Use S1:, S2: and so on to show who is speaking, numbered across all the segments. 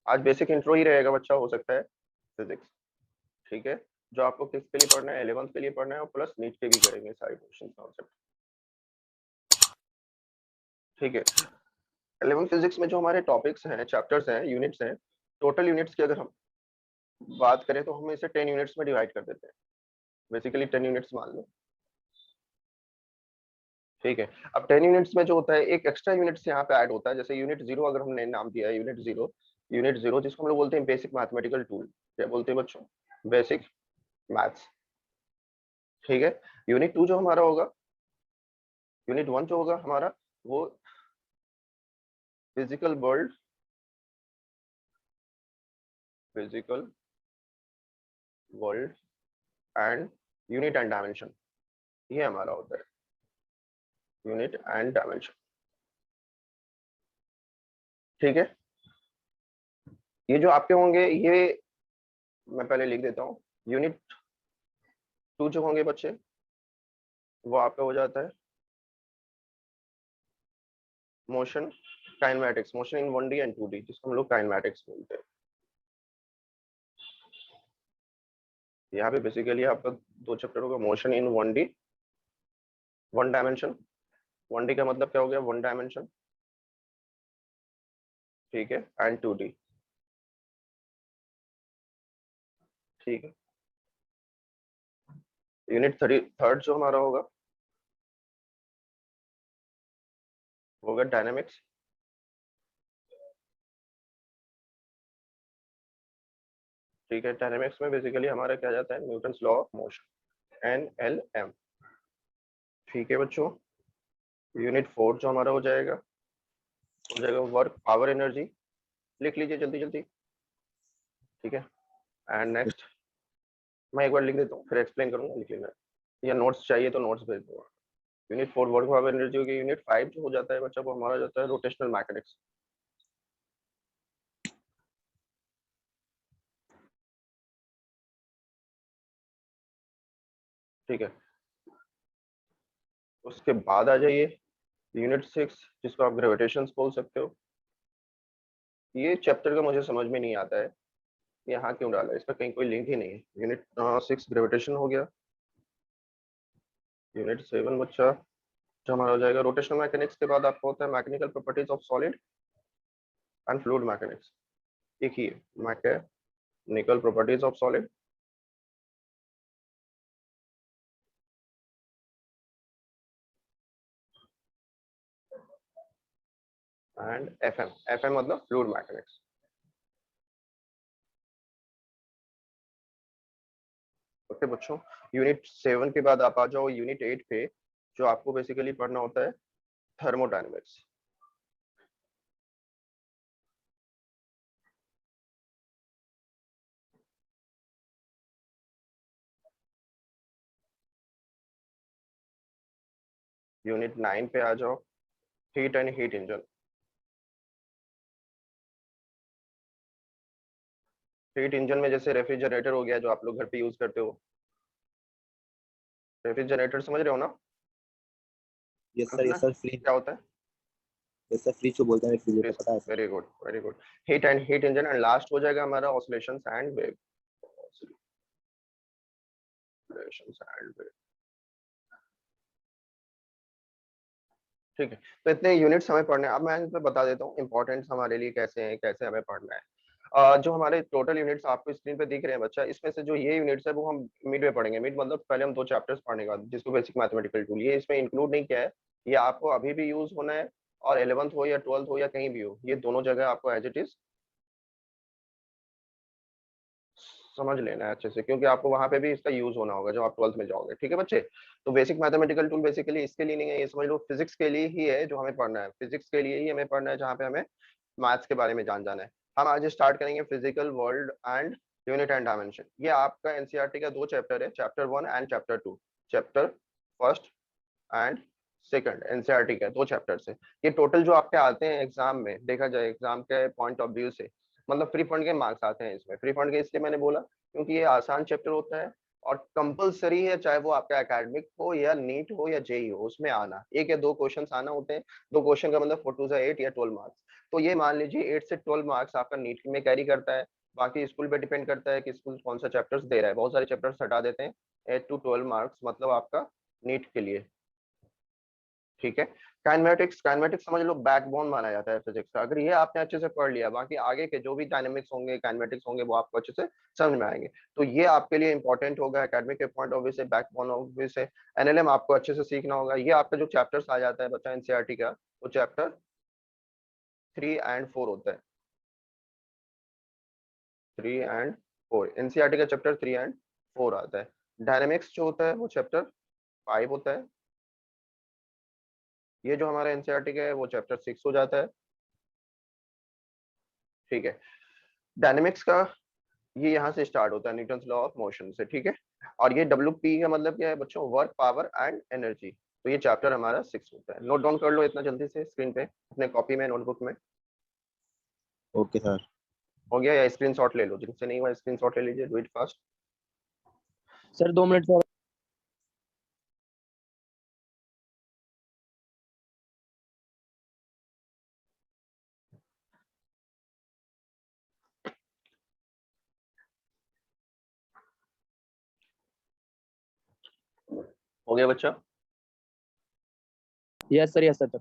S1: आज basic intro ही रहेगा बच्चा, हो सकता है फिजिक्स, ठीक है, जो आपको किस के लिए पढ़ना है, 11th के लिए पढ़ना है, और प्लस नीट के भी करेंगे सारे क्वेश्चन कॉन्सेप्ट, ठीक है। 11th फिजिक्स में जो हमारे टॉपिक्स हैं, चैप्टर्स हैं, यूनिट्स हैं, टोटल यूनिट्स की अगर हम बात करें तो हम इसे 10 यूनिट्स में डिवाइड कर देते हैं, बेसिकली 10 यूनिट्स मान लो, ठीक है। अब 10 यूनिट्स में जो होता है एक एक्स्ट्रा यूनिट्स यहाँ पे ऐड होता है, जैसे यूनिट 0 अगर हमने नाम दिया है यूनिट जीरो जिसको हम लोग बोलते हैं बेसिक मैथमेटिकल टूल, क्या बोलते हैं बच्चों, बेसिक मैथ्स, ठीक है। यूनिट 2 जो हमारा होगा, यूनिट 1 जो होगा हमारा वो physical world, physical world and unit and dimension, ये हमारा होता है यूनिट एंड डायमेंशन, ठीक है। ये जो आपके होंगे ये मैं पहले लिख देता हूँ, यूनिट 2 जो होंगे बच्चे वो आपका हो जाता है motion kinematics, motion in 1D and 2D, जिसको हम लोग काइनेमैटिक्स बोलते हैं। यहाँ पे बेसिकली आपका दो चैप्टर होगा, motion in 1D, one dimension, 1D का मतलब क्या हो गया, वन डायमेंशन, ठीक है, एंड 2D, ठीक है। यूनिट थर्ड जो हमारा होगा वो होगा डायनामिक्स, ठीक है। डायनामिक्स में बेसिकली हमारा क्या जाता है, Newton's law of motion, NLM, ठीक है बच्चों। यूनिट 4 जो हमारा हो जाएगा वर्क पावर एनर्जी, लिख लीजिए जल्दी जल्दी, ठीक है। एंड नेक्स्ट मैं एक बार लिख देता हूँ फिर एक्सप्लेन करूंगा, लिख लेना, या नोट्स चाहिए तो नोट्स भेज दूंगा। यूनिट 4 वर्क पावर एनर्जी होगी। यूनिट 5 जो हो जाता है बच्चा वो हमारा जाता है रोटेशनल मैकेनिक्स, ठीक है। उसके बाद आ जाइए यूनिट 6 जिसको आप ग्रेविटेशन बोल सकते हो। ये चैप्टर का मुझे समझ में नहीं आता है यहाँ क्यों डाला है, इसका कहीं कोई लिंक ही नहीं है। यूनिट 6 ग्रेविटेशन हो गया। यूनिट 7 बच्चा जो हमारा हो जाएगा रोटेशनल मैकेनिक्स के बाद आपको होता है mechanical properties of solid and fluid mechanics, एक ही है, mechanical properties of solid and FM मतलब फ्लूइड मैकेनिक्स, ओके बच्चों। यूनिट 7 के बाद आप आ जाओ यूनिट 8 पे, जो आपको बेसिकली पढ़ना होता है थर्मोडायनेमिक्स, यूनिट 9 पे आ जाओ heat and heat engine, heat engine में जैसे रेफ्रिजरेटर हो गया जो आप लोग घर पे यूज करते हो, रेफ्रिजरेटर समझ रहे हो ना,
S2: यस
S1: सुना
S2: सर फ्री,
S1: क्या होता है,
S2: यस सर फ्रिज को बोलते हैं रेफ्रिजरेटर, पता है sir.
S1: Very good very good. Heat and heat engine and last हो जाएगा हमारा oscillations and wave, oscillations and wave, ठीक है। तो इतने यूनिट्स हमें पढ़ने हैं। अब मैं इसमें बता देता हूँ इंपॉर्टेंस हमारे लिए कैसे हैं, कैसे हमें पढ़ना है। जो हमारे टोटल यूनिट्स आपको स्क्रीन पे दिख रहे हैं बच्चा, इसमें से जो ये यूनिट्स है वो हम मिड में पढ़ेंगे। मिड मतलब पहले हम दो चैप्टर्स पढ़ने का, जिसको बेसिक मैथमेटिकल टूल, ये इसमें इंक्लूड नहीं किया है, ये आपको अभी भी यूज होना है, और 11th हो या 12th हो या कहीं भी हो, ये दोनों जगह आपको एज इट इज समझ लेना है अच्छे से, क्योंकि आपको वहां पे भी इसका यूज होना होगा जब आप 12th में जाओगे, ठीक है बच्चे। तो बेसिक मैथमेटिकल टूल बेसिकली इसके लिए नहीं है, ये समझ लो फिजिक्स के लिए ही है, जो हमें पढ़ना है फिजिक्स के लिए ही हमें पढ़ना है, जहाँ पे हमें मैथ्स के बारे में जाना है। हम आज स्टार्ट करेंगे physical world and unit and dimension. ये आपका एनसीईआरटी का दो चैप्टर है, chapter 1 and chapter 2, chapter first and second, NCERT का दो चैप्टर से। ये टोटल जो आपके आते हैं एग्जाम में, देखा जाए एग्जाम के पॉइंट ऑफ व्यू से, मतलब फ्री फंड के मार्क्स आते हैं इसमें। फ्री फंड के इसलिए मैंने बोला क्योंकि ये आसान चैप्टर होता है, और कंपलसरी है, चाहे वो आपका एकेडमिक हो या नीट हो या जेई हो, उसमें आना एक या दो क्वेश्चन आना होते हैं। दो क्वेश्चन का मतलब 4 टू 8 या 12 मार्क्स। तो ये मान लीजिए 8 से 12 मार्क्स आपका नीट में कैरी करता है। बाकी स्कूल पे डिपेंड करता है कि स्कूल कौन सा चैप्टर्स दे रहा है, बहुत सारे चैप्टर्स हटा देते हैं। 8 टू 12 मार्क्स मतलब आपका नीट के लिए। ठीक है। काइनेमेटिक्स, काइनेमेटिक्स समझ लो बैकबोन माना जाता है फिजिक्स का। अगर ये आपने अच्छे से पढ़ लिया, बाकी आगे के जो भी डायनेमिक्स होंगे, काइनेमेटिक्स होंगे, वो आपको अच्छे से समझ में आएंगे। तो ये आपके लिए इंपॉर्टेंट होगा एकेडमिक के पॉइंट ऑफ व्यू से, बैकबोन ऑफ व्यू से। एनएलएम आपको अच्छे से सीखना होगा। ये आपका जो चैप्टर्स आ जाता है बच्चा एनसीईआरटी का, वो चैप्टर 3 एंड 4 होता है। 3 एंड 4 एनसीईआरटी का चैप्टर 3 एंड 4 आता है। डायनेमिक्स जो होता है वो चैप्टर 5 होता है। ये जो हमारा एनसीईआरटी का है वो चैप्टर 6 हो जाता है। ठीक है। डायनेमिक्स का ये यहाँ से स्टार्ट होता है न्यूटन्स लॉ ऑफ मोशन से। ठीक है। और ये डब्ल्यू पी का मतलब क्या है बच्चों, वर्क, पावर एंड एनर्जी। तो ये चैप्टर हमारा 6 होता है। नोट डाउन कर लो इतना जल्दी से स्क्रीन पे अपने कॉपी में, नोटबुक में।
S2: Okay sir.
S1: हो गया? या स्क्रीनशॉट ले लो, जिनसे नहीं हुआ स्क्रीनशॉट ले लीजिए, do it fast.
S3: Sir 2 minute sir.
S1: हो गया बच्चा?
S3: Yes sir, yes sir.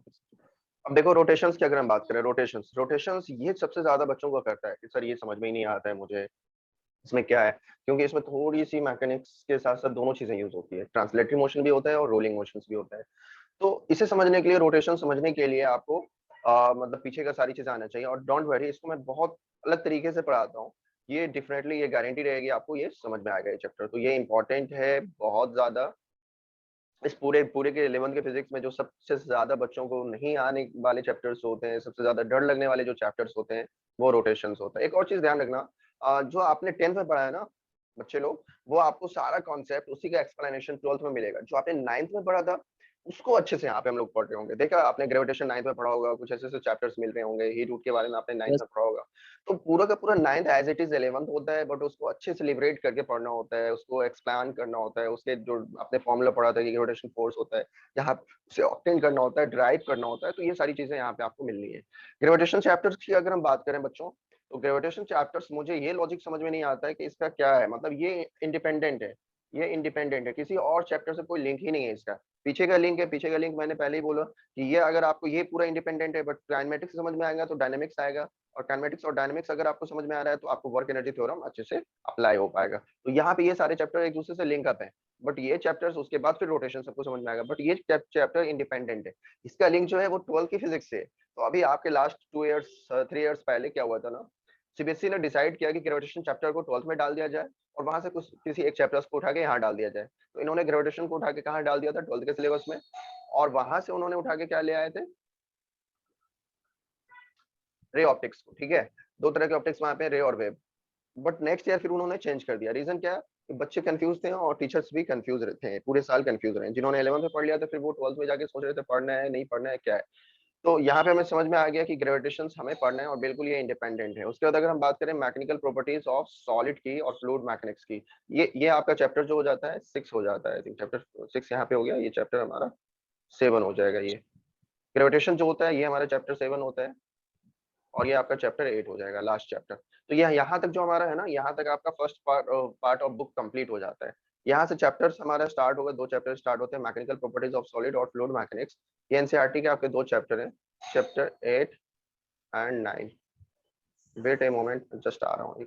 S1: अब देखो रोटेशंस की अगर हम बात करें, रोटेशंस, रोटेशंस ये सबसे ज्यादा बच्चों को करता है कि सर ये समझ में ही नहीं आता है मुझे, इसमें क्या है। क्योंकि इसमें थोड़ी सी मैकेनिक्स के साथ साथ दोनों चीजें यूज होती है, ट्रांसलेटरी मोशन भी होता है और रोलिंग मोशंस भी होता है। तो इसे समझने के लिए, रोटेशन समझने के लिए आपको मतलब पीछे का सारी चीजें आना चाहिए। और डोंट वरी, इसको मैं बहुत अलग तरीके से पढ़ाता हूँ। ये डेफिनेटली, ये गारंटी रहेगी आपको ये समझ में आएगा ये चैप्टर। तो ये इंपॉर्टेंट है बहुत ज्यादा। इस पूरे पूरे के 11th के फिजिक्स में जो सबसे ज्यादा बच्चों को नहीं आने वाले चैप्टर्स होते हैं, सबसे ज्यादा डर लगने वाले जो चैप्टर्स होते हैं, वो रोटेशंस होता है। एक और चीज ध्यान रखना, जो आपने 10th में पढ़ा है ना बच्चे लोग, वो आपको सारा कॉन्सेप्ट उसी का एक्सप्लेनेशन 12th में मिलेगा। जो आपने 9th में पढ़ा था उसको अच्छे से यहाँ पे हम लोग पढ़ रहे होंगे। देखा आपने ग्रेविटेशन 9th में पढ़ा होगा, कुछ ऐसे ऐसे चैप्टर्स मिल रहे होंगे, हीट रूट के बारे में आपने 9th
S3: यस
S1: में पढ़ा होगा। तो पूरा का पूरा 9th as it is 11th होता है, बट उसको अच्छे से लिबरेट करके पढ़ना होता है, उसको एक्सप्लेन करना होता है। उसके जो आपने फॉर्मूला पढ़ा था कि ग्रेविटेशन फोर्स होता है, यहाँ उसे ऑब्टेन करना होता है, ड्राइव करना होता है। तो ये सारी चीजें यहाँ पे आपको मिलनी है। ग्रेविटेशन चैप्टर्स की अगर हम बात करें बच्चों, तो ग्रेविटेशन चैप्टर्स मुझे ये लॉजिक समझ में नहीं आता है कि इसका क्या है, मतलब ये इंडिपेंडेंट है। ये इंडिपेंडेंट है, किसी और चैप्टर से कोई लिंक ही नहीं है इसका। पीछे का लिंक है, पीछे का लिंक मैंने पहले ही बोला कि ये अगर आपको ये पूरा इंडिपेंडेंट है, बट काइनेमेटिक्स समझ में आएगा तो डायनेमिक्स आएगा। और काइनेमेटिक्स और डायनेमिक्स अगर आपको समझ में आ रहा है तो आपको वर्क एनर्जी थ्योरम अच्छे से अप्लाई हो पाएगा। तो यहाँ पे ये सारे चैप्टर एक दूसरे से लिंक अप है। बट ये चैप्टर्स उसके बाद फिर रोटेशन सबको समझ में आएगा, बट ये चैप्टर इंडिपेंडेंट है। इसका लिंक जो है वो 12 की फिजिक्स से है। तो अभी आपके लास्ट 2 इयर्स 3 इयर्स पहले क्या हुआ था ना, सीबीएसई ने डिसाइड किया कि ग्रेविटेशन चैप्टर को 12th में डाल दिया जाए, और वहां से कुछ किसी एक चैप्टर्स को उठा के यहाँ डाल दिया जाए। तो इन्होंने ग्रेविटेशन को उठा के कहाँ डाल दिया था, 12th के सिलेबस में। और वहां से उन्होंने उठा के क्या ले आए थे, रे ऑप्टिक्स को। ठीक है। दो तरह के ऑप्टिक्स वहां पे, रे और वेव। बट नेक्स्ट ईयर फिर उन्होंने चेंज कर दिया। रीजन क्या है कि बच्चे कंफ्यूज थे और टीचर्स भी कंफ्यूज थे, पूरे साल कंफ्यूज रहे। जिन्होंने 11th में पढ़ लिया था फिर वो 12th में जाके सोच रहे थे पढ़ना है नहीं पढ़ना है क्या है। तो यहाँ पे हमें समझ में आ गया कि ग्रेविटेशन हमें पढ़ना है और बिल्कुल ये इंडिपेंडेंट है। उसके बाद अगर हम बात करें मैकेनिकल प्रॉपर्टीज ऑफ सॉलिड की और फ्लूइड मैकेनिक्स की, ये आपका चैप्टर जो हो जाता है 6 हो जाता है। आई थिंक चैप्टर 6 यहाँ पे हो गया, ये चैप्टर हमारा 7 हो जाएगा। ये ग्रेविटेशन जो होता है ये हमारा चैप्टर 7 होता है, और ये आपका चैप्टर 8 हो जाएगा, लास्ट चैप्टर। तो ये यहाँ तक जो हमारा है ना, यहाँ तक आपका first part of book complete हो जाता है। यहाँ से चैप्टर्स हमारा स्टार्ट होगा, दो चैप्टर स्टार्ट होते हैं, मैकेनिकल प्रॉपर्टीज ऑफ सॉलिड और फ्लूइड मैकेनिक्स। ये एनसीईआरटी के आपके दो चैप्टर हैं, chapter 8 and 9। Wait a moment, just आ रहा हूँ।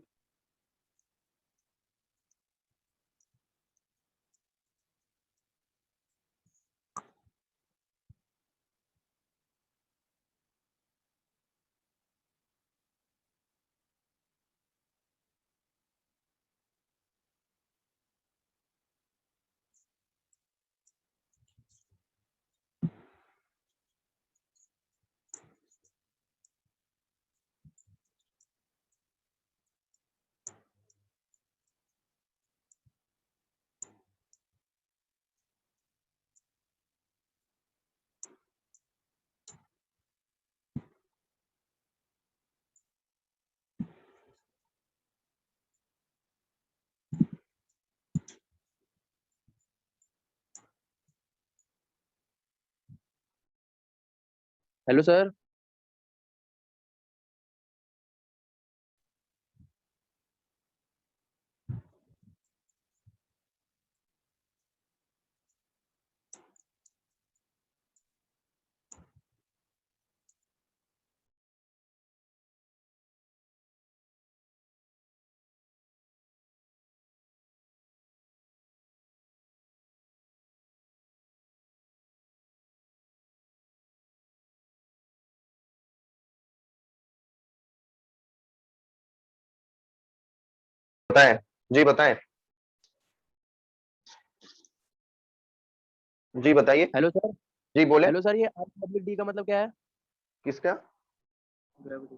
S3: Hello sir.
S1: बताएं। जी बताएं। जी बताइए।
S3: Hello sir.
S1: जी बोले।
S3: हेलो सर, ये आई ऑब्लिक डी का मतलब क्या है?
S1: किसका?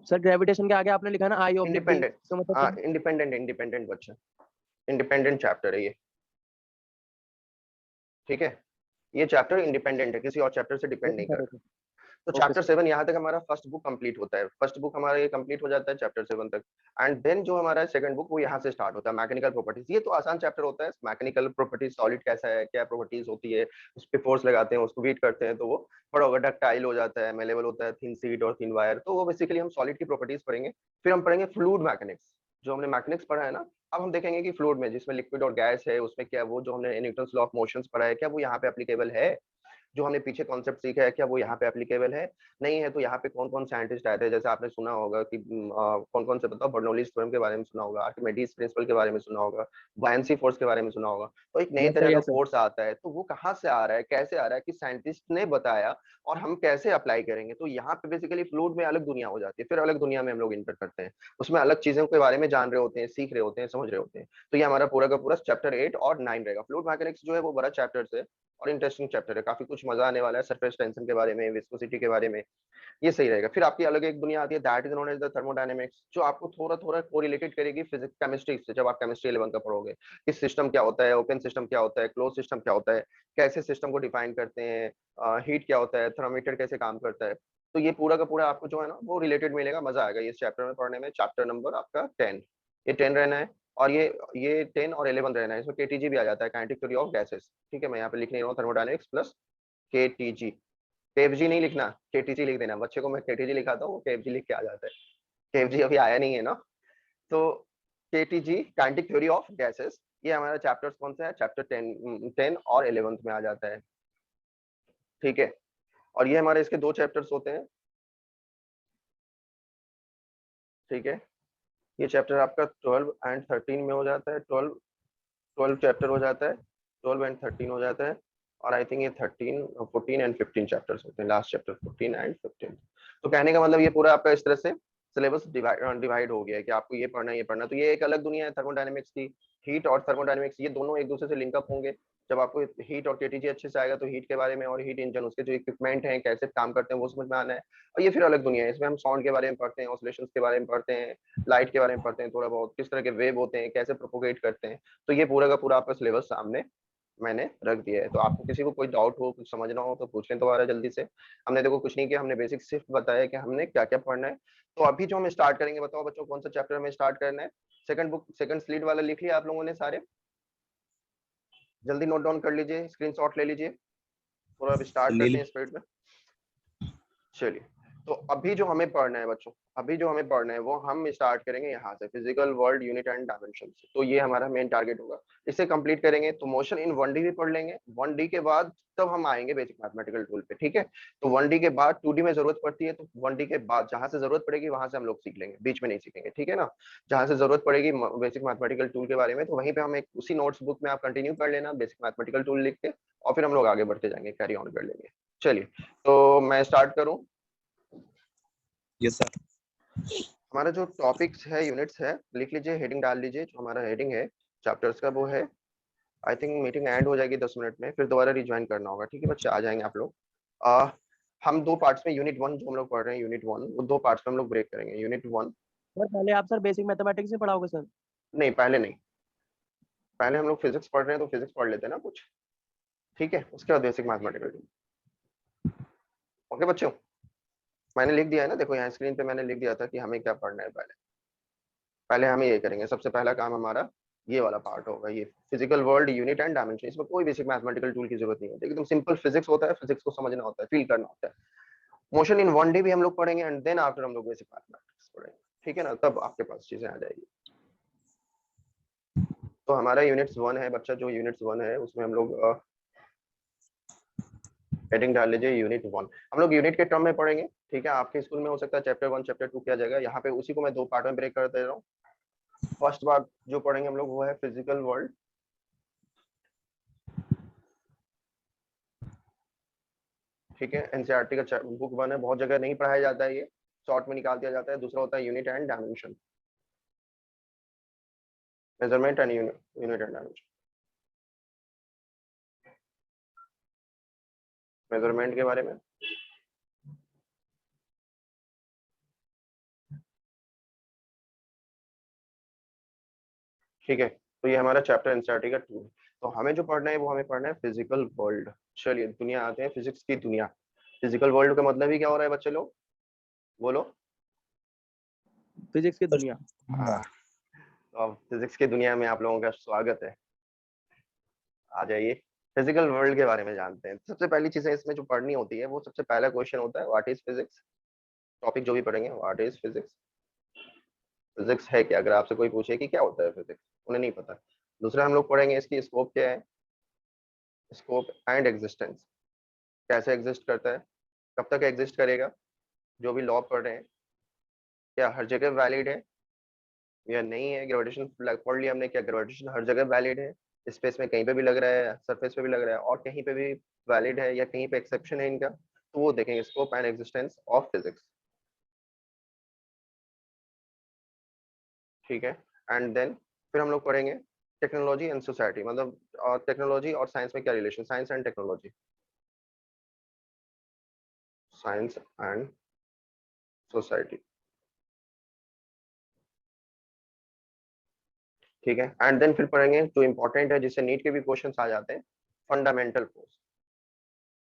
S3: सर ग्रेविटेशन के आगे आपने लिखा है ना आई ऑब्लिक डी,
S1: इंडिपेंडेंट।
S3: इसका मतलब
S1: हाँ
S3: क्या है?
S1: इंडिपेंडेंट, इंडिपेंडेंट बच्चा, इंडिपेंडेंट चैप्टर है ये। ठीक है, ये चैप्टर इंडिपेंडेंट है, किसी और चैप्टर से डिपेंड
S3: ओके
S1: नहीं
S3: सर,
S1: कर।
S3: ओके।
S1: तो
S3: ओके
S1: चैप्टर
S3: सर।
S1: 7 यहाँ तक हमारा फर्स्ट बुक कंप्लीट होता है, फर्स्ट बुक हमारा ये कंप्लीट हो जाता है चैप्टर 7 तक। एंड देन जो हमारा सेकंड बुक वो यहाँ से स्टार्ट होता है, मैकेनिकल प्रॉपर्टीज। ये तो आसान चैप्टर होता है, मैकेनिकल प्रॉपर्टीज, सॉलिड कैसा है, क्या प्रॉपर्टीज होती है, उस पर फोर्स लगाते हैं, उसको वीट करते हैं तो वो बड़ा होगा, डक्टाइल हो जाता है, मेलेबल होता है, थिन सीट और थिन वायर। तो वो बेसिकली हम सॉलिड की प्रॉपर्टीज पढ़ेंगे। फिर हम पढ़ेंगे फ्लूइड मैकेनिक्स, जो हमने मैकेनिक्स पढ़ा है ना, अब हम देखेंगे कि फ्लूइड में जिसमें लिक्विड और गैस है, उसमें क्या वो जो हमने न्यूटन्स लॉ ऑफ मोशंस पढ़ा है, क्या वो यहाँ पे एप्लीकेबल है, जो हमने पीछे कॉन्सेप्ट सीखा है क्या वो यहाँ पे एप्लीकेबल है, नहीं है तो यहाँ पे कौन कौन साइंटिस्ट आए थे, जैसे आपने सुना होगा कि कौन कौन से बताओ, बर्नौलीज थ्योरम के बारे में सुना होगा, आर्किमिडीज प्रिंसिपल के बारे में सुना होगा, बायंसी फोर्स के बारे में सुना होगा। तो एक नए
S3: यस सर,
S1: तरह का
S3: यस सर।
S1: फोर्स आता है, तो वो कहाँ से आ रहा है, कैसे आ रहा है, कि साइंटिस्ट ने बताया और हम कैसे अप्लाई करेंगे। तो यहाँ पे बेसिकली फ्लूइड में अलग दुनिया हो जाती है, फिर अलग दुनिया में हम लोग इंटर करते हैं, उसमें अलग चीजों के बारे में जान रहे होते हैं, सीख रहे होते हैं, समझ रहे होते हैं। तो ये हमारा पूरा का पूरा चैप्टर 8 और 9 रहेगा। फ्लूइड मैकेनिक्स जो है वो बड़ा चैप्टर है और इंटरेस्टिंग चैप्टर है, काफी कुछ मजा आने वाला है, सरफेस टेंशन के बारे में, विस्कोसिटी के बारे में, ये सही रहेगा। फिर आपकी अलग एक दुनिया आती है, that is known as the thermodynamics, जो आपको थोड़ा थोड़ा कोरिलेटेड करेगी फिजिक्स केमिस्ट्री से, जब आप केमिस्ट्री 11 का पढ़ोगे कि सिस्टम क्या होता है, ओपन सिस्टम क्या होता है, क्लोज सिस्टम क्या होता है, कैसे सिस्टम को डिफाइन करते हैं, हीट क्या होता है, थर्मामीटर कैसे काम करता है। तो ये पूरा का पूरा आपको जो है ना वो रिलेटेड मिलेगा, मजा आएगा इस चैप्टर में पढ़ने में। चैप्टर नंबर आपका 10, ये 10 रहना है। और ये 10 और 11 रहना है, इसमें केटीजी भी आ जाता है, काइनेटिक थ्योरी ऑफ गैसेस। ठीक है, मैं यहाँ पे लिख नहीं रहा हूँ, थर्मोडायनेमिक्स प्लस केटीजी, केएफजी नहीं लिखना, केटीजी लिख देना, बच्चे को मैं केटीजी लिखाता हूँ वो केएफजी लिख के आ जाता है, केएफजी अभी आया नहीं है ना। तो KTG, kinetic theory of gases, ये हमारा चैप्टर्स कौन सा है, चैप्टर 10 और 11 में आ जाता है। ठीक है, और ये हमारे इसके दो चैप्टर्स होते हैं। ठीक है, ये चैप्टर आपका 12 एंड 13 में हो जाता है, 12 चैप्टर हो जाता है, 12 एंड 13 हो जाता है। और आई थिंक ये 13, 14 एंड 15 चैप्टर्स होते हैं, लास्ट चैप्टर 14 एंड 15। तो कहने का मतलब ये पूरा आपका इस तरह से सिलेबस डिवाइड हो गया है कि आपको ये पढ़ना है, ये पढ़ना। तो ये एक अलग दुनिया है थर्मोडायनेमिक्स की। हीट और थर्मोडायनेमिक्स ये दोनों एक दूसरे से लिंकअप होंगे। जब आपको हीट और केटीजी अच्छे से आएगा तो हीट के बारे में और हीट इंजन, उसके जो इक्विपमेंट हैं कैसे काम करते हैं वो समझ में आना है। और ये फिर अलग दुनिया है, इसमें हम साउंड के बारे में पढ़ते हैं, ऑसिलेशंस के बारे में पढ़ते हैं, लाइट के बारे में पढ़ते हैं थोड़ा बहुत, किस तरह के वेव होते हैं, कैसे प्रोपोगेट करते हैं। तो ये पूरा का पूरा आपका सिलेबस सामने मैंने रख दिया है। तो आपको किसी को कोई डाउट हो, कुछ समझना हो तो पूछ लें दोबारा जल्दी से। हमने देखो कुछ नहीं किया, हमने बेसिक सिर्फ बताया कि हमने क्या क्या पढ़ना है। तो अभी जो हम स्टार्ट करेंगे, बताओ बच्चों कौन सा चैप्टर हमें स्टार्ट करना है। सेकंड बुक, सेकंड स्लीड वाला लिख लिया आप लोगों ने सारे? जल्दी नोट डाउन कर लीजिए, स्क्रीनशॉट ले लीजिए, थोड़ा अब स्टार्ट करते हैं स्पीड में। चलिए, तो अभी जो हमें पढ़ना है बच्चों, अभी जो हमें पढ़ना है वो हम स्टार्ट करेंगे यहाँ से, physical world unit and dimension से। तो ये हमारा मेन टारगेट होगा, इसे कंप्लीट करेंगे तो मोशन इन 1D भी पढ़ लेंगे। 1D के बाद तब हम आएंगे बेसिक मैथमेटिकल टूल पे। ठीक है, तो 1D के बाद 2D में जरूरत पड़ती है, तो 1D के बाद जहां से जरूरत पड़ेगी वहां से हम लोग सीख लेंगे, बीच में नहीं सीखेंगे। ठीक है ना, जहां से जरूरत पड़ेगी बेसिक मैथमेटिकल टूल के बारे में, तो वहीं पे हम एक उसी नोट्स बुक में आप कंटिन्यू कर लेना बेसिक मैथमेटिकल टूल लिख के, और फिर हम लोग आगे बढ़ते जाएंगे, कैरी ऑन कर लेंगे। चलिए, तो मैं स्टार्ट करूं।
S2: Yes sir.
S1: हमारा जो टॉपिक्स है, यूनिट्स है, लिख लीजिए, हेडिंग डाल लीजिए। जो हमारा हेडिंग है चैप्टर्स का वो है, आई थिंक मीटिंग एंड हो जाएगी 10 मिनट में, फिर दोबारा रिज्वाइन करना होगा। ठीक है बच्चे, आ जाएंगे आप लोग। हम दो पार्ट्स में यूनिट 1 जो हम लोग पढ़ रहे हैं, यूनिट 1 वो दो पार्ट्स में हम लोग ब्रेक करेंगे। यूनिट 1,
S3: सर पहले आप सर बेसिक मैथमेटिक्स में पढ़ाओगे सर?
S1: नहीं पहले नहीं, पहले हम लोग फिजिक्स पढ़ रहे हैं तो फिजिक्स पढ़ लेते हैं ना कुछ। ठीक है, उसके बाद बेसिक मैथमेटिकल। ओके बच्चों, मैंने लिख दिया है ना, देखो यहाँ स्क्रीन पे मैंने लिख दिया था कि हमें क्या पढ़ना है। पहले पहले हम ये करेंगे, सबसे पहला काम हमारा ये वाला पार्ट होगा, ये physical world unit and dimension. इसमें कोई बेसिक मैथमेटिकल टूल की जरूरत नहीं होती, एकदम सिंपल फिजिक्स होता है, फिजिक्स को समझना होता है, फील करना होता है। मोशन इन 1D भी हम लोग पढ़ेंगे एंड देन आफ्टर हम लोग बेसिक मैथमेटिक्स पढ़ेंगे, ठीक है ना, तब आपके पास चीजें आ जाएगी। तो हमारा यूनिट्स 1 है बच्चा, जो यूनिट्स 1 है उसमें हम लोग हेडिंग डाल लीजिए यूनिट 1। हम लोग यूनिट के टर्म में पढ़ेंगे, ठीक है। आपके स्कूल में हो सकता है चैप्टर 1 चैप्टर 2 किया जाएगा, यहाँ पे उसी को मैं 2 पार्ट में ब्रेक कर दे रहा हूँ। फर्स्ट पार्ट जो पढ़ेंगे हम लोग वो है फिजिकल वर्ल्ड, ठीक है। एनसीईआरटी का बुक 1 है, बहुत जगह नहीं पढ़ाया जाता है, ये शॉर्ट में निकाल दिया जाता है। दूसरा होता है unit and dimension, measurement and unit and dimension. Measurement के बारे में ठीक है, तो ये हमारा चैप्टर एनसीईआरटी का 2 है। तो हमें जो पढ़ना है वो हमें पढ़ना है फिजिकल वर्ल्ड। चलिए दुनिया आते हैं, फिजिक्स की दुनिया। फिजिकल वर्ल्ड का मतलब ही क्या हो रहा है बच्चे लोग, बोलो।
S3: फिजिक्स की दुनिया।
S1: हाँ, तो अब फिजिक्स की दुनिया में आप लोगों का स्वागत है, आ जाइए। फिजिकल वर्ल्ड के बारे में जानते हैं। सबसे पहली चीजें इसमें जो पढ़नी होती है वो सबसे पहला क्वेश्चन होता है व्हाट इज फिजिक्स। टॉपिक जो भी पढ़ेंगे व्हाट इज फिजिक्स, फिजिक्स है क्या। अगर आपसे कोई पूछे कि क्या होता है फिजिक्स, उन्हें नहीं पता। दूसरा हम लोग पढ़ेंगे इसकी स्कोप क्या है, स्कोप एंड एग्जिस्टेंस, कैसे एग्जिस्ट करता है, कब तक एग्जिस्ट करेगा। जो भी लॉ पढ़ रहे हैं क्या हर जगह वैलिड है या नहीं है। ग्रेविटेशन पढ़ लिया हमने, क्या ग्रेविटेशन हर जगह वैलिड है, स्पेस में कहीं पे भी लग रहा है, सरफेस पे भी लग रहा है और कहीं पे भी वैलिड है या कहीं पे एक्सेप्शन है इनका, तो वो देखेंगे scope and existence of physics, ठीक है। एंड देन फिर हम लोग पढ़ेंगे टेक्नोलॉजी एंड सोसाइटी, मतलब टेक्नोलॉजी और साइंस में क्या relation, science and technology, science and society, ठीक है। एंड देन फिर पढ़ेंगे जो इंपॉर्टेंट है जिससे नीट के भी क्वेश्चंस आ जाते हैं, फंडामेंटल फोर्स,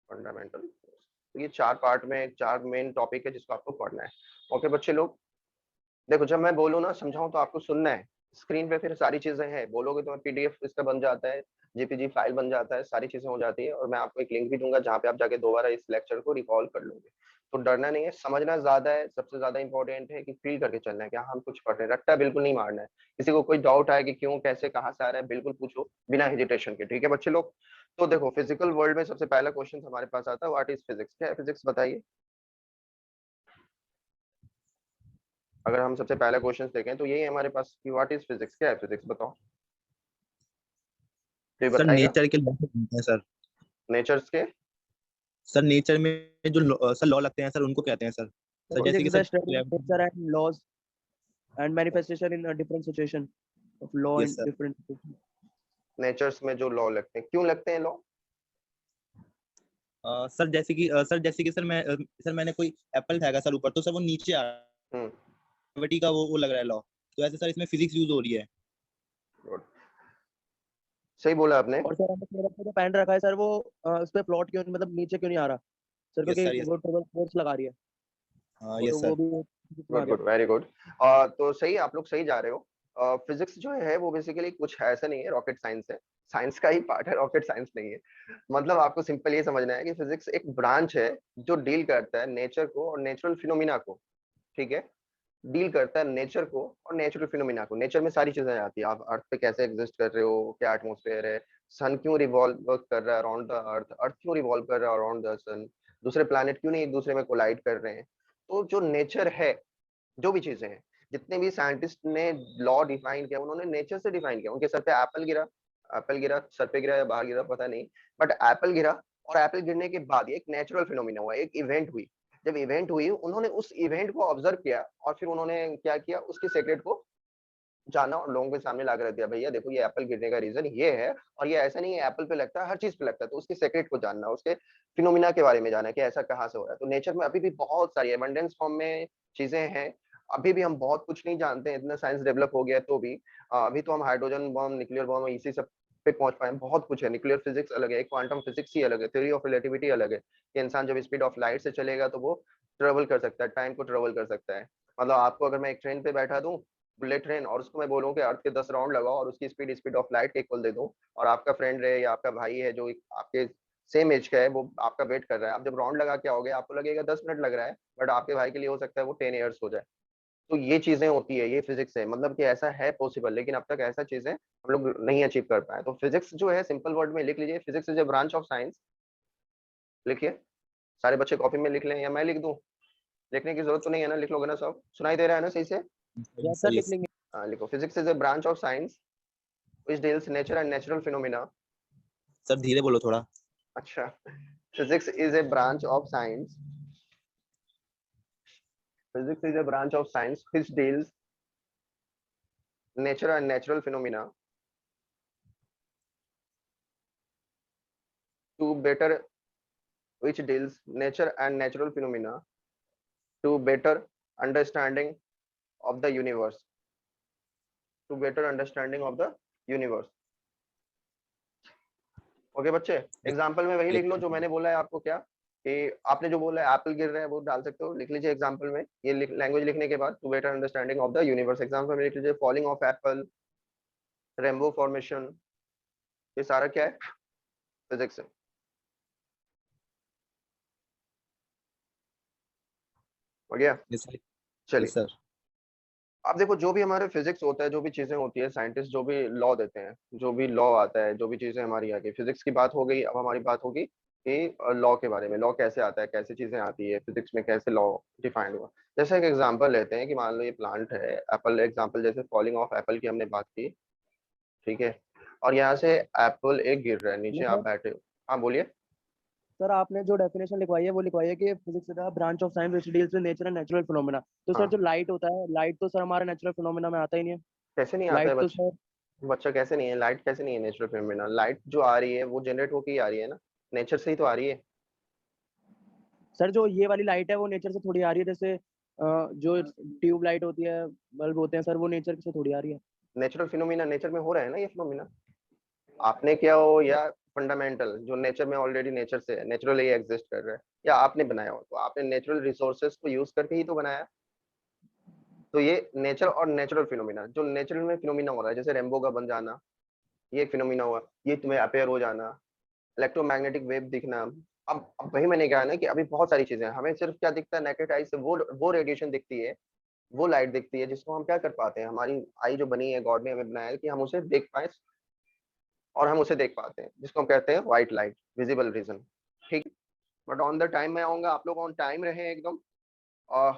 S1: फंडामेंटल फोर्स। तो ये 4 पार्ट में 4 मेन टॉपिक है जिसको आपको पढ़ना है। ओके बच्चे लोग, देखो जब मैं बोलूँ ना समझाऊं तो आपको सुनना है। स्क्रीन पे फिर सारी चीजें हैं, बोलोगे तो पीडीएफ इसका बन जाता है, जेपीजी फाइल बन जाता है, सारी चीजें हो जाती है। और मैं आपको एक लिंक भी दूंगा जहाँ पे आप जाके दोबारा इस लेक्चर को रिकॉल कर लोगे। तो डरना नहीं है, समझना ज्यादा है, सबसे ज्यादा इंपॉर्टेंट है कि फील करके चलना है कि हाँ हम कुछ पढ़ रहे हैं। रट्टा बिल्कुल नहीं मारना है। किसी को कोई डाउट आए कि क्यों कैसे कहाँ से आ रहा है, बिल्कुल पूछो बिना हेजिटेशन के, ठीक है बच्चे लोग। तो देखो फिजिकल वर्ल्ड में सबसे पहला क्वेश्चन हमारे पास आता है व्हाट इज फिजिक्स, क्या है फिजिक्स बताइए। अगर हम सबसे पहला क्वेश्चन देखें तो यही है हमारे पास कि व्हाट इज फिजिक्स, क्या है फिजिक्स बताओ, तो ये
S2: सर
S1: बताएगा।
S2: नेचर के लॉ लगते हैं सर।
S1: नेचर्स के,
S2: सर नेचर में जो सर लॉ लगते हैं सर उनको कहते हैं सर। सर जैसे कि
S3: Physics is
S2: sir
S3: the study of nature and laws and manifestation in a different situation of law
S2: yes
S3: in
S2: sir.
S3: different situations.
S1: Natures में जो लॉ लगते हैं, क्यों लगते हैं लॉ।
S2: सर जैसे कि सर मैंने कोई एप्पल खाएगा सर ऊपर, तो सर वो नीचे आ
S1: हम्म,
S2: ग्रेविटी का वो लग रहा है लॉ। तो ऐसे सर इसमें फिजिक्स यूज हो रही है।
S1: गुड, सही बोला आपने।
S3: और सर हमने मेरा जो पेन रखा है सर वो उस पे प्लॉट क्यों मतलब नीचे क्यों नहीं आ रहा सर,
S2: यस
S3: क्योंकि
S2: सर, यस।
S3: वो ट्रिपल फोर्स लगा रही है।
S2: हाँ
S3: वो तो
S2: यस
S3: वो
S2: सर।
S3: भी physics में आ
S1: गुड
S3: गया।
S1: Good very good. तो सही, आप लोग सही जा रहे हो। फिजिक्स जो है वो बेसिकली कुछ ऐसा नहीं है, रॉकेट साइंस है, साइंस का ही पार्ट है, रॉकेट साइंस नहीं है। मतलब आपको सिंपल ये समझना है कि फिजिक्स एक ब्रांच है जो डील करता है नेचर को और नेचुरल फिनोमिना को, ठीक है। डील करता है नेचर को और नेचुरल फिनोमिना को। नेचर में सारी चीजें आती है, आप अर्थ पे कैसे एग्जिस्ट कर रहे हो, क्या एटमॉस्फेयर है, सन क्यों रिवॉल्व कर रहा है अराउंड द अर्थ, अर्थ क्यों रिवॉल्व कर रहा है अराउंड द सन, दूसरे प्लैनेट क्यों नहीं एक दूसरे में कोलाइड कर रहे हैं। तो जो नेचर है, जो भी चीजें हैं, जितने भी साइंटिस्ट ने लॉ डिफाइन किया उन्होंने नेचर से डिफाइन किया। उनके सर पे एप्पल गिरा, एप्पल गिरा सर पे गिरा या बाहर गिरा पता नहीं, बट एप्पल गिरा, और एप्पल गिरने के बाद एक नेचुरल फिनोमिना हुआ, एक इवेंट हुई। जब इवेंट हुई उन्होंने उस इवेंट को ऑब्जर्व किया और फिर उन्होंने क्या किया, उसके सीक्रेट को जाना और लोगों के सामने ला कर रख दिया, भैया देखो ये एप्पल गिरने का रीजन ये है, और ये ऐसा नहीं है एप्पल पे लगता है, हर चीज पे लगता है। तो उसके सीक्रेट को जानना, उसके फिनोमिना के बारे में जानना कि ऐसा कहाँ से हो रहा है। तो नेचर में अभी भी बहुत सारी एबंडेंस फॉर्म में चीजें हैं। अभी भी हम बहुत कुछ नहीं जानते हैं, इतना साइंस डेवलप हो गया तो भी अभी तो हम हाइड्रोजन बम, न्यूक्लियर बम, इसी सब पे पहुंच पाए। बहुत कुछ है, न्यूक्लियर फिजिक्स अलग है, क्वांटम फिजिक्स ही अलग है, थ्योरी ऑफ रिलेटिविटी अलग है कि इंसान जब स्पीड ऑफ लाइट से चलेगा तो वो ट्रेवल कर सकता है, टाइम को ट्रेवल कर सकता है। मतलब आपको अगर मैं एक ट्रेन पे बैठा दूं, बुलेट ट्रेन, और उसको मैं बोलूँ कि अर्थ के 10 राउंड लगाओ और उसकी स्पीड स्पीड ऑफ लाइट के इक्वल दे दूं, और आपका फ्रेंड है या आपका भाई है जो आपके सेम एज का है, वो आपका वेट कर रहा है, आप जब राउंड लगा के आओगे आपको लगेगा 10 मिनट लग रहा है, बट आपके भाई के लिए हो सकता है वो 10 ईयर्स हो जाए। तो ये चीजें होती है, ये फिजिक्स है, मतलब कि ऐसा है पॉसिबल, लेकिन अब तक ऐसा चीजें हम लोग नहीं अचीव कर पाए। तो फिजिक्स जो है सिंपल वर्ड में लिख लीजिए, physics is a branch of science. लिखिए, सारे बच्चे कॉपी में लिख लें या मैं लिख दूं? लिखने की जरूरत तो नहीं है ना, लिख लोगे ना सब? सुनाई दे रहा है ना सही से?
S3: यस सर, लिख लेंगे।
S1: हाँ लिखो, physics is a branch of science which deals nature and natural phenomena.
S2: Sir धीरे बोलो थोड़ा।
S1: अच्छा, physics is a branch of science, physics is a branch of science which deals nature and natural phenomena to better, which deals nature and natural phenomena to better understanding of the universe, to better understanding of the universe। Okay बच्चे, example में वही लिख लो जो मैंने बोला है आपको। क्या कि आपने जो बोला है एप्पल गिर रहा है वो डाल सकते हो, लिख लीजिए एग्जाम्पल में। ये लैंग्वेज लिखने के बाद to better understanding of the universe, example में लिख लीजिए falling of apple, rainbow formation, ये सारा क्या है? फिजिक्स है। हो गया? चलिए,
S2: सर
S1: अब देखो जो भी हमारे फिजिक्स होता है, जो भी चीजें होती है, साइंटिस्ट जो भी लॉ देते हैं, जो भी लॉ आता है, जो भी चीजें हमारी आ गई, फिजिक्स की बात हो गई, अब हमारी बात होगी कि लॉ के बारे में। लॉ कैसे आता है, कैसे चीजें आती है फिजिक्स में, कैसे लॉ डिफाइंड हुआ। जैसे एक एग्जांपल लेते हैं कि मान लो ये प्लांट है एप्पल, एग्जांपल जैसे फॉलिंग ऑफ एप्पल की हमने बात की, ठीक है, और यहाँ से एप्पल एक गिर रहा है नीचे, आप बैठे हो। हाँ बोलिए।
S3: सर आपने जो डेफिनेशन लिखवाई है वो लिखवाई है कि physics is a branch of science which deals with nature and natural phenomena. तो सर
S1: हाँ,
S3: जो लाइट होता है, लाइट तो सर हमारे नेचुरल फिनोमेना में आता ही नहीं है।
S1: कैसे नहीं आता है
S3: लाइट तो
S1: बच्चा?
S3: सर
S1: बच्चा कैसे नहीं है? लाइट कैसे नहीं है नेचुरल फिनोमेना? लाइट जो आ रही है वो जनरेट होकर ही आ रही है ना, नेचर से ही तो आ रही है।
S3: सर जो ये वाली लाइट है वो नेचर से थोड़ी आ रही है। जैसे जो ट्यूब लाइट होती है, बल्ब होते हैं सर, वो नेचर से थोड़ी आ रही है।
S1: नेचुरल फिनोमिना नेचर में हो रहा है ना, ये फिनोमिना आपने क्या हो या फंडामेंटल जो नेचर में ऑलरेडी नेचर से नेचुरली एग्जिस्ट कर रहा है, या आपने बनाया हो, तो आपने नेचुरल रिसोर्सेज को यूज करके ही तो बनाया। तो ये नेचर और नेचुरल फिनोमिना, जो नेचुरल में फिनोमिना हो रहा है, जैसे रेनबो का बन जाना, ये एक फिनोमिना हुआ, ये तुम्हें अपेयर हो जाना, इलेक्ट्रोमैग्नेटिक वेव दिखना। अब वही मैंने कहा ना कि अभी बहुत सारी चीजें हैं, हमें सिर्फ क्या दिखता है नेकेड आई से, वो रेडिएशन दिखती है, वो लाइट दिखती है जिसको हम क्या कर पाते हैं, हमारी आई जो बनी है, गॉड ने हमें बनाया है कि हम उसे देख पाए, और हम उसे देख पाते हैं, जिसको हम कहते हैं व्हाइट लाइट, विजिबल रीजन। ठीक, बट ऑन द टाइम मैं आऊंगा, आप लोग ऑन टाइम रहे एकदम। और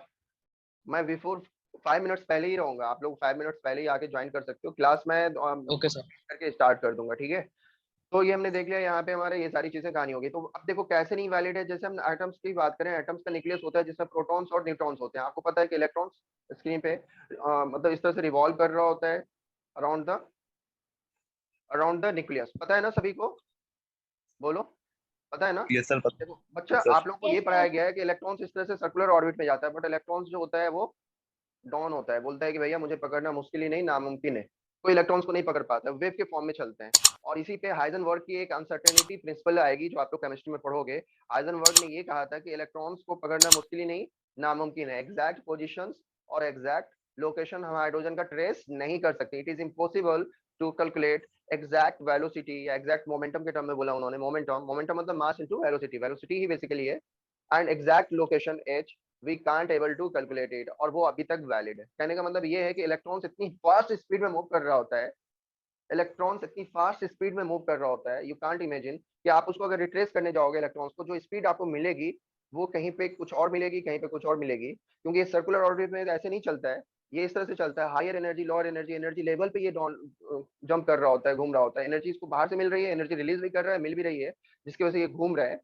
S1: मैं बिफोर 5 मिनट्स पहले ही रहूंगा, आप लोग 5 मिनट्स पहले ही आके ज्वाइन कर सकते हो क्लास में।
S2: Okay sir.
S1: करके स्टार्ट कर दूंगा, ठीक है? तो ये हमने देख लिया, यहाँ पे हमारे ये सारी चीजें कहानी होगी। तो अब देखो कैसे नहीं वैलिड है, जैसे हम एटम्स की बात करें, एटम्स का न्यूक्लियस होता है जिसमें प्रोटॉन्स और न्यूट्रॉन्स होते हैं। आपको पता है कि इलेक्ट्रॉन्स स्क्रीन पे मतलब इस तरह से रिवॉल्व कर रहा होता है अराउंड द न्यूक्लियस, पता है ना सभी को? बोलो, पता है ना?
S2: यस सर पता
S1: देखो बच्चा,
S2: सर।
S1: आप लोग को ये पढ़ाया गया है कि इलेक्ट्रॉन्स इस तरह से सर्कुलर ऑर्बिट में जाता है, बट इलेक्ट्रॉन्स जो होता है वो डाउन होता है, बोलता है कि भैया मुझे पकड़ना मुश्किल ही नहीं, नामुमकिन है, कोई इलेक्ट्रॉन्स को नहीं पकड़ पाता, वेव के फॉर्म में चलते हैं। और इसी पे हाइजेनबर्ग की एक अनसर्टेनिटी प्रिंसिपल आएगी जो आप लोग केमिस्ट्री में पढ़ोगे। हाइजेनबर्ग ने ये कहा था कि इलेक्ट्रॉन्स को पकड़ना मुश्किल ही नहीं, नामुमकिन है। एग्जैक्ट पोजिशन और एग्जैक्ट लोकेशन हम हाइड्रोजन का ट्रेस नहीं कर सकते। It is impossible to calculate exact velocity या एग्जैक्ट मोमेंटम के टर्म में बोला उन्होंने। मोमेंटम, मोमेंटम मतलब मास इनटू वेलोसिटी, वेलोसिटी ही बेसिकली है। And exact location H we can't able to calculate it, और वो अभी तक वैलिड है। कहने का मतलब ये है कि इलेक्ट्रॉन्स इतनी फास्ट स्पीड में मूव कर रहा होता है, इलेक्ट्रॉन्स इतनी फास्ट स्पीड में मूव कर रहा होता है, यू कांट इमेजिन कि आप उसको अगर रिट्रेस करने जाओगे इलेक्ट्रॉन्स को, जो स्पीड आपको मिलेगी वो कहीं पे कुछ और मिलेगी, कहीं पे कुछ और मिलेगी, क्योंकि ये सर्कुलर ऑर्बिट में ऐसे नहीं चलता है, ये इस तरह से चलता है। Higher energy, lower energy, energy level पे ये जंप कर रहा होता है, घूम रहा होता है। एनर्जी इसको बाहर से मिल रही है, एनर्जी रिलीज भी कर रहा है, मिल भी रही है, जिसकी वजह से ये घूम रहा है,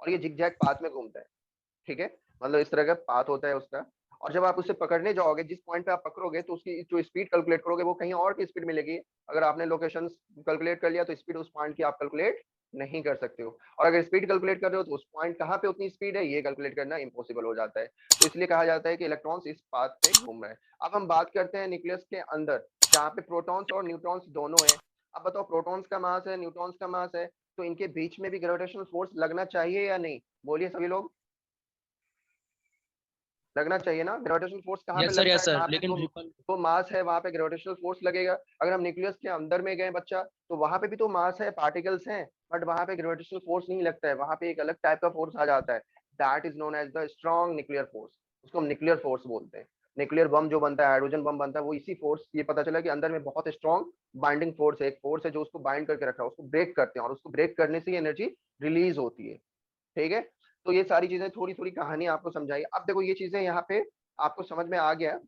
S1: और ये जिगजैग पाथ में घूमता है। ठीक है, मतलब इस तरह का पाथ होता है उसका। और जब आप उसे पकड़ने जाओगे, जिस पॉइंट पे आप पकड़ोगे, तो उसकी जो स्पीड कैलकुलेट करोगे वो कहीं और की स्पीड मिलेगी। अगर आपने लोकेशन कैलकुलेट कर लिया तो स्पीड उस पॉइंट की आप कैलकुलेट नहीं कर सकते हो, और अगर स्पीड कैलकुलेट कर रहे हो तो उस पॉइंट कहाँ पे उतनी स्पीड है ये कैलकुलेट करना इम्पॉसिबल हो जाता है। तो इसलिए कहा जाता है कि इलेक्ट्रॉन्स इस पाथ पे घूम रहे हैं। अब हम बात करते हैं न्यूक्लियस के अंदर, जहाँ पे प्रोटॉन्स और न्यूट्रॉन्स दोनों है। अब बताओ, प्रोटॉन्स का मास है, न्यूट्रॉन्स का मास है, तो इनके बीच में भी ग्रेविटेशनल फोर्स लगना चाहिए या नहीं? बोलिए सभी लोग। लगना चाहिए ना। ग्रेविटेशनल फोर्स कहाँ पे
S4: यस सर,
S1: लगता
S4: यस
S1: है,
S4: सर,
S1: जहाँ पे
S4: लेकिन
S1: तो मास है वहां पे ग्रेविटेशनल फोर्स लगेगा। अगर हम न्यूक्लियस के अंदर में गए बच्चा, तो वहां पे भी तो मास है, पार्टिकल्स हैं, बट वहां पे ग्रेविटेशनल फोर्स नहीं लगता है, वहां पे एक अलग टाइप का फोर्स आ जाता है। That is known as the strong nuclear force, उसको हम न्यूक्लियर फोर्स बोलते हैं। न्यूक्लियर बम जो बनता है, हाइड्रोजन बम बनता है, वो इसी फोर्स, ये पता चला कि अंदर में बहुत स्ट्रॉन्ग बाइंडिंग फोर्स है, एक फोर्स है जो उसको बाइंड करके रखा है, उसको ब्रेक करते हैं और उसको ब्रेक करने से एनर्जी रिलीज होती है। ठीक है, तो ये सारी चीजें थोड़ी थोड़ी कहानी आपको समझाई। अब देखो ये चीजें यहाँ पे आपको समझ में आ गया।